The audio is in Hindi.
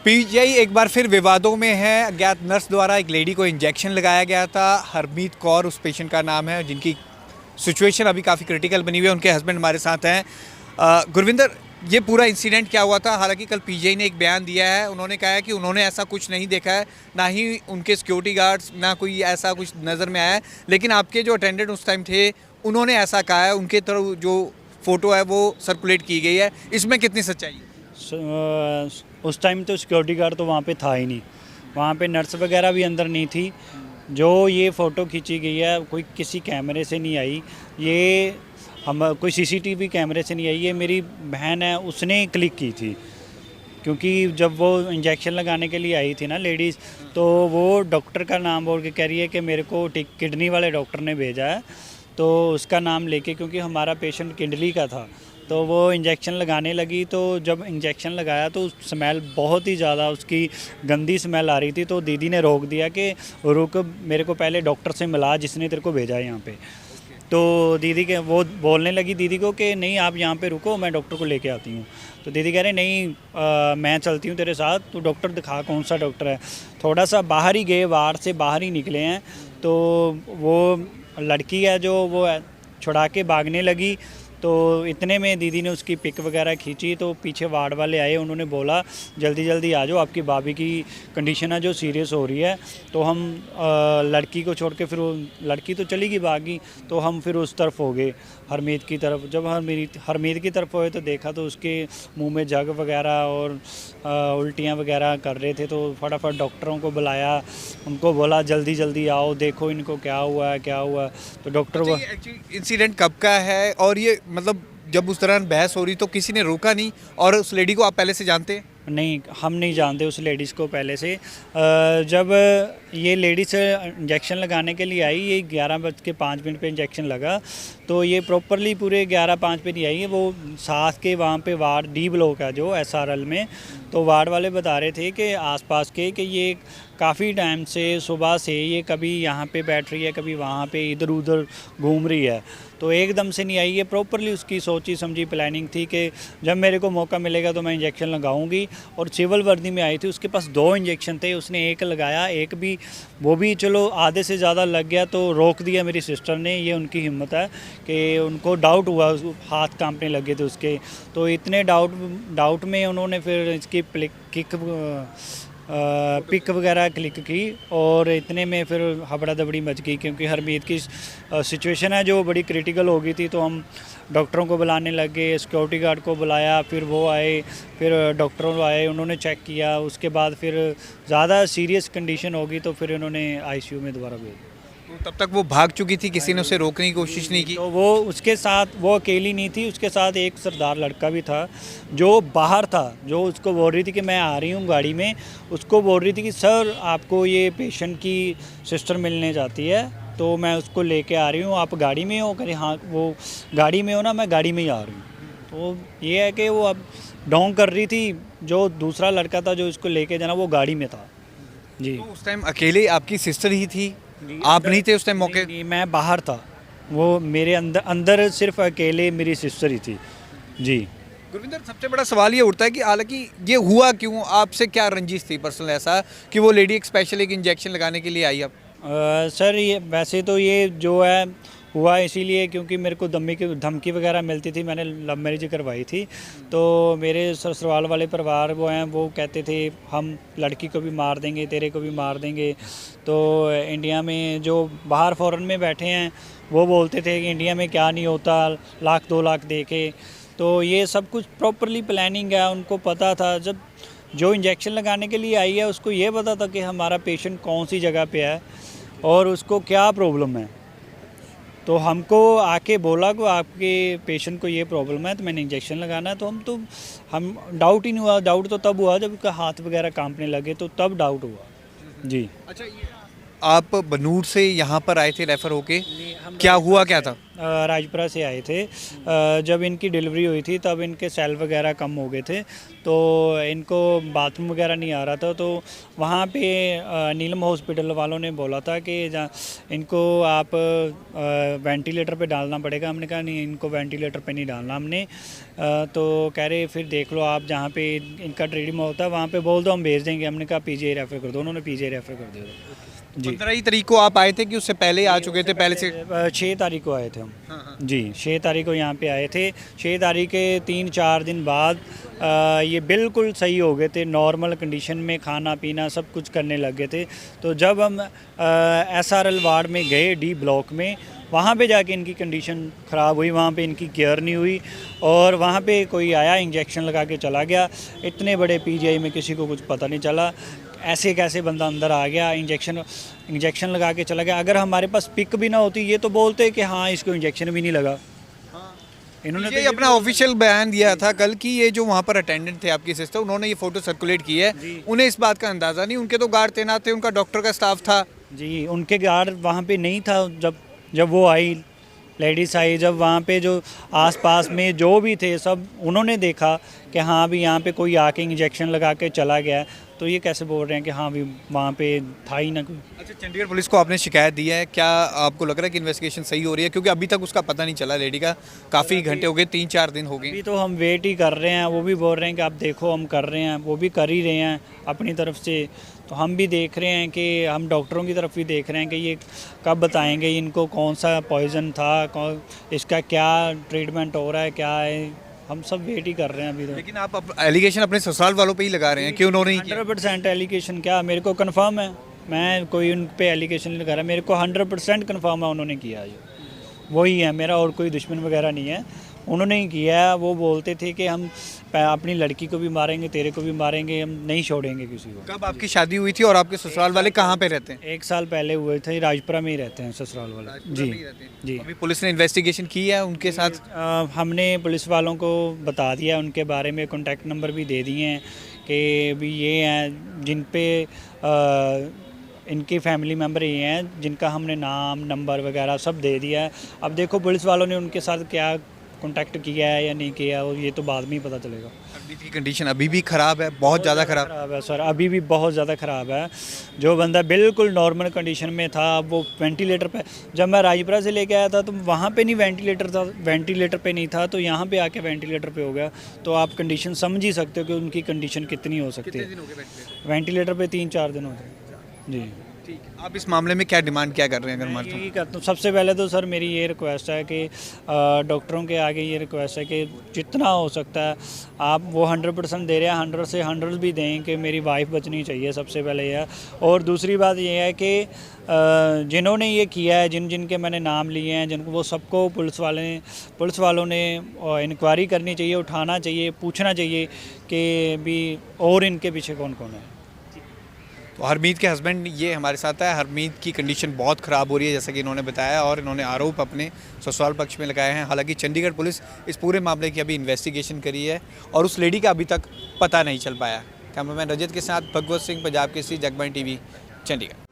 पीजीआई एक बार फिर विवादों में है। अज्ञात नर्स द्वारा एक लेडी को इंजेक्शन लगाया गया था। हरमीत कौर उस पेशेंट का नाम है, जिनकी सिचुएशन अभी काफ़ी क्रिटिकल बनी हुई है। उनके हस्बैंड हमारे साथ हैं। गुरविंदर, ये पूरा इंसिडेंट क्या हुआ था? हालांकि कल पीजीआई ने एक बयान दिया है। उन्होंने कहा है कि उन्होंने ऐसा कुछ नहीं देखा है, ना ही उनके सिक्योरिटी गार्ड्स, ना कोई ऐसा कुछ नज़र में आया है। लेकिन आपके जो अटेंडेंट उस टाइम थे, उन्होंने ऐसा कहा है। उनके तरफ जो फ़ोटो है वो सर्कुलेट की गई है। इसमें कितनी सच्चाई है? उस टाइम तो सिक्योरिटी गार्ड तो वहाँ पे था ही नहीं, वहाँ पे नर्स वगैरह भी अंदर नहीं थी। जो ये फ़ोटो खींची गई है कोई किसी कैमरे से नहीं आई, ये हम कोई सीसीटीवी कैमरे से नहीं आई, ये मेरी बहन है उसने क्लिक की थी। क्योंकि जब वो इंजेक्शन लगाने के लिए आई थी ना लेडीज़, तो वो डॉक्टर का नाम बोल के कह रही है कि मेरे को किडनी वाले डॉक्टर ने भेजा है, तो उसका नाम लेके, क्योंकि हमारा पेशेंट किडनी का था, तो वो इंजेक्शन लगाने लगी। तो जब इंजेक्शन लगाया तो स्मेल बहुत ही ज़्यादा, उसकी गंदी स्मेल आ रही थी। तो दीदी ने रोक दिया कि रुक, मेरे को पहले डॉक्टर से मिला जिसने तेरे को भेजा है यहाँ पे। तो दीदी के वो बोलने लगी दीदी को कि नहीं आप यहाँ पे रुको, मैं डॉक्टर को लेके आती हूँ। तो दीदी कह रहे नहीं, मैं चलती हूँ तेरे साथ, तो डॉक्टर दिखा कौन सा डॉक्टर है। थोड़ा सा बाहर ही गए, वार्ड से बाहर ही निकले हैं, तो वो लड़की है जो वो छुड़ा के भागने लगी। तो इतने में दीदी ने उसकी पिक वगैरह खींची, तो पीछे वार्ड वाले आए, उन्होंने बोला जल्दी जल्दी आ जाओ, आपकी भाभी की कंडीशन है जो सीरियस हो रही है। तो हम लड़की को छोड़ के फिर लड़की तो चली गई भागी, तो हम फिर उस तरफ हो गए, हरमीत की तरफ। जब हरमीत की तरफ हुए तो देखा तो उसके मुंह में जग वगैरह और उल्टियाँ वगैरह कर रहे थे। तो फटाफट डॉक्टरों को बुलाया, उनको बोला जल्दी जल्दी आओ, देखो इनको क्या हुआ है क्या हुआ है। तो डॉक्टर वो इंसिडेंट कब का है? और ये मतलब जब उस दौरान बहस हो रही तो किसी ने रोका नहीं? और उस लेडी को आप पहले से जानते हैं? नहीं, हम नहीं जानते उस लेडीज़ को पहले से। जब ये लेडीज़ इंजेक्शन लगाने के लिए आई, ये 11:05 पे इंजेक्शन लगा, तो ये प्रॉपरली पूरे 11:05 पे नहीं आई है। वो साथ के वहाँ पे वार्ड डी ब्लॉक है जो SRL में, तो वार्ड वाले बता रहे थे कि आसपास के कि ये काफ़ी टाइम से सुबह से ये कभी यहाँ पे बैठ रही है, कभी वहाँ पे, इधर उधर घूम रही है। तो एकदम से नहीं आई, ये प्रॉपरली उसकी सोची समझी प्लानिंग थी कि जब मेरे को मौका मिलेगा तो मैं इंजेक्शन लगाऊंगी। और सिविल वर्दी में आई थी, उसके पास 2 इंजेक्शन थे, उसने एक लगाया, एक भी वो भी चलो आधे से ज़्यादा लग गया तो रोक दिया मेरी सिस्टर ने। ये उनकी हिम्मत है कि उनको डाउट हुआ, हाथ कांपने लगे थे उसके। तो इतने डाउट में उन्होंने फिर इसकी पिक वगैरह क्लिक की, और इतने में फिर हबड़ा दबड़ी मच गई। क्योंकि हरमीत की सिचुएशन है जो बड़ी क्रिटिकल हो गई थी, तो हम डॉक्टरों को बुलाने लगे, सिक्योरिटी गार्ड को बुलाया, फिर वो आए, फिर डॉक्टरों आए, उन्होंने चेक किया। उसके बाद फिर ज़्यादा सीरियस कंडीशन होगी तो फिर उन्होंने ICU में दोबारा भेज दिया। तो तब तक वो भाग चुकी थी, किसी ने उसे रोकने की कोशिश नहीं की? तो वो उसके साथ, वो अकेली नहीं थी, उसके साथ एक सरदार लड़का भी था जो बाहर था, जो उसको बोल रही थी कि मैं आ रही हूँ गाड़ी में। उसको बोल रही थी कि सर आपको ये पेशेंट की सिस्टर मिलने जाती है, तो मैं उसको लेके आ रही हूँ, आप गाड़ी में हो? करें हाँ, वो गाड़ी में हो ना, मैं गाड़ी में ही आ रही हूँ। तो ये है कि वो अब ढोंग कर रही थी। जो दूसरा लड़का था जो इसको लेके जाना, वो गाड़ी में था जी। तो उस टाइम अकेले आपकी सिस्टर ही थी, आप नहीं थे उस टाइम मौके? नहीं, मैं बाहर था, वो मेरे अंदर सिर्फ अकेले मेरी सिस्टर ही थी जी। गुरविंदर, सबसे बड़ा सवाल ये उठता है कि हालांकि ये हुआ क्यों? आपसे क्या रंजिश थी पर्सनल ऐसा कि वो लेडी एक स्पेशल एक इंजेक्शन लगाने के लिए आई? अब सर ये वैसे तो ये जो है हुआ इसीलिए क्योंकि मेरे को धमकी वगैरह मिलती थी। मैंने लव मैरिज करवाई थी, तो मेरे ससुराल वाले परिवार वो हैं, वो कहते थे हम लड़की को भी मार देंगे, तेरे को भी मार देंगे। तो इंडिया में जो बाहर फ़ॉरेन में बैठे हैं वो बोलते थे कि इंडिया में क्या नहीं होता, 1-2 लाख दे के। तो ये सब कुछ प्रॉपरली प्लानिंग है, उनको पता था। जब जो इंजेक्शन लगाने के लिए आई है उसको ये पता था कि हमारा पेशेंट कौन सी जगह पे है और उसको क्या प्रॉब्लम है। तो हमको आके बोला कि आपके पेशेंट को ये प्रॉब्लम है, तो मैंने इंजेक्शन लगाना है। तो हम डाउट ही नहीं हुआ। डाउट तो तब हुआ जब उसका हाथ वगैरह कांपने लगे, तो तब डाउट हुआ जी। अच्छा, आप बनूर से यहाँ पर आए थे रेफ़र होके, क्या हुआ क्या था? राजपुरा से आए थे। जब इनकी डिलीवरी हुई थी तब इनके सेल वगैरह कम हो गए थे, तो इनको बाथरूम वगैरह नहीं आ रहा था। तो वहाँ पे नीलम हॉस्पिटल वालों ने बोला था कि इनको आप वेंटिलेटर पे डालना पड़ेगा। हमने कहा नहीं, इनको वेंटिलेटर पे नहीं डालना हमने। तो कह रहे फिर देख लो आप, जहाँ पे इनका ट्रीटमेंट होता है वहाँ पे बोल दो, हम भेज देंगे। हमने कहा पीजीआई रेफ़र कर दो, उन्होंने पीजीआई रेफ़र कर दिया जी। 15 तारीख को आप आए थे कि उससे पहले आ चुके थे पहले से? 6 तारीख को आए थे हम। हाँ। जी 6 तारीख को यहाँ पे आए थे। 6 तारीख के 3-4 दिन बाद ये बिल्कुल सही हो गए थे, नॉर्मल कंडीशन में खाना पीना सब कुछ करने लग गए थे। तो जब हम SRL वार्ड में गए डी ब्लॉक में, वहाँ पे जाके इनकी कंडीशन ख़राब हुई, वहाँ पे इनकी केयर नहीं हुई और वहाँ पे कोई आया इंजेक्शन लगा के चला गया। इतने बड़े पीजीआई में किसी को कुछ पता नहीं चला, ऐसे कैसे बंदा अंदर आ गया, इंजेक्शन लगा के चला गया। अगर हमारे पास पिक भी ना होती, ये तो बोलते कि हाँ इसको इंजेक्शन भी नहीं लगा। इन्होंने ये अपना ऑफिशियल बयान दिया था कल कि ये जो वहाँ पर अटेंडेंट थे आपकी सिस्टर, उन्होंने ये फ़ोटो सर्कुलेट की है, उन्हें इस बात का अंदाज़ा नहीं, उनके तो गार्ड तैनात थे, उनका डॉक्टर का स्टाफ था जी, उनके गार्ड वहाँ पे नहीं था जब वो आई, लेडीज़ आई। जब वहाँ पे जो आसपास में जो भी थे सब उन्होंने देखा कि हाँ भी यहाँ पे कोई आके इंजेक्शन लगा के चला गया, तो ये कैसे बोल रहे हैं कि हाँ भी वहाँ पे था ही ना कोई। अच्छा, चंडीगढ़ पुलिस को आपने शिकायत दी है, क्या आपको लग रहा है कि इन्वेस्टिगेशन सही हो रही है? क्योंकि अभी तक उसका पता नहीं चला लेडी का, काफ़ी घंटे हो गए, 3-4 दिन हो गए। अभी तो हम वेट ही कर रहे हैं, वो भी बोल रहे हैं कि आप देखो हम कर रहे हैं, वो भी कर ही रहे हैं अपनी तरफ से। तो हम भी देख रहे हैं कि हम डॉक्टरों की तरफ भी देख रहे हैं कि ये कब बताएंगे इनको कौन सा पॉइजन था, इसका क्या ट्रीटमेंट हो रहा है, क्या है, हम सब वेट ही कर रहे हैं अभी तो। लेकिन आप एलिगेशन अपने ससुराल वालों पे ही लगा रहे हैं कि उन्होंने ही किया? 100% एलिगेशन क्या, मेरे को कंफर्म है, मैं कोई उन पे एलिगेशन नहीं लगा रहा, मेरे को 100% कंफर्म है उन्होंने किया ये, वही है मेरा, और कोई दुश्मन वगैरह नहीं है, उन्होंने ही किया है। वो बोलते थे कि हम अपनी लड़की को भी मारेंगे, तेरे को भी मारेंगे, हम नहीं छोड़ेंगे किसी को। कब आपकी शादी हुई थी और आपके ससुराल वाले कहाँ पे रहते हैं? 1 साल पहले हुए थे, राजपुरा में ही रहते हैं ससुराल वाले जी। जी अभी पुलिस ने इन्वेस्टिगेशन की है उनके साथ? हमने पुलिस वालों को बता दिया, उनके बारे में कॉन्टैक्ट नंबर भी दे दिए हैं कि भी ये हैं जिन पे इनके फैमिली मेम्बर ये हैं जिनका हमने नाम नंबर वगैरह सब दे दिया है। अब देखो पुलिस वालों ने उनके साथ क्या कॉन्टैक्ट किया है या नहीं किया, और ये तो बाद में ही पता चलेगा। हरमीत की कंडीशन अभी भी ख़राब है, बहुत ज़्यादा ख़राब है सर, अभी भी बहुत ज़्यादा ख़राब है। जो बंदा बिल्कुल नॉर्मल कंडीशन में था, वो वेंटिलेटर पे, जब मैं राजपुरा से लेके आया था तो वहाँ पे नहीं वेंटिलेटर था, वेंटिलेटर पे नहीं था, तो यहाँ पे आके वेंटिलेटर पे हो गया। तो आप कंडीशन समझ ही सकते हो कि उनकी कंडीशन कितनी हो सकती है। वेंटिलेटर पे 3-4 दिन होते हैं जी। ठीक, आप इस मामले में क्या डिमांड क्या कर रहे हैं? अगर मान यही करता हूँ, सबसे पहले तो सर मेरी ये रिक्वेस्ट है कि डॉक्टरों के आगे ये रिक्वेस्ट है कि जितना हो सकता है आप वो 100% दे रहे हैं, 100 से 100 भी दें कि मेरी वाइफ बचनी चाहिए, सबसे पहले यह। और दूसरी बात ये है कि जिन्होंने ये किया है, जिनके मैंने नाम लिए हैं, जिनको, वो सबको पुलिस वालों ने इंक्वायरी करनी चाहिए, उठाना चाहिए, पूछना चाहिए कि भी और इनके पीछे कौन कौन है। तो हरमीत के हस्बैंड ये हमारे साथ है। हरमीत की कंडीशन बहुत ख़राब हो रही है जैसा कि इन्होंने बताया, और इन्होंने आरोप अपने ससुराल पक्ष में लगाए हैं। हालांकि चंडीगढ़ पुलिस इस पूरे मामले की अभी इन्वेस्टिगेशन करी है और उस लेडी का अभी तक पता नहीं चल पाया। कैमरामैन रजत के साथ भगवत सिंह, पंजाब केसरी, जगबानी टीवी, चंडीगढ़।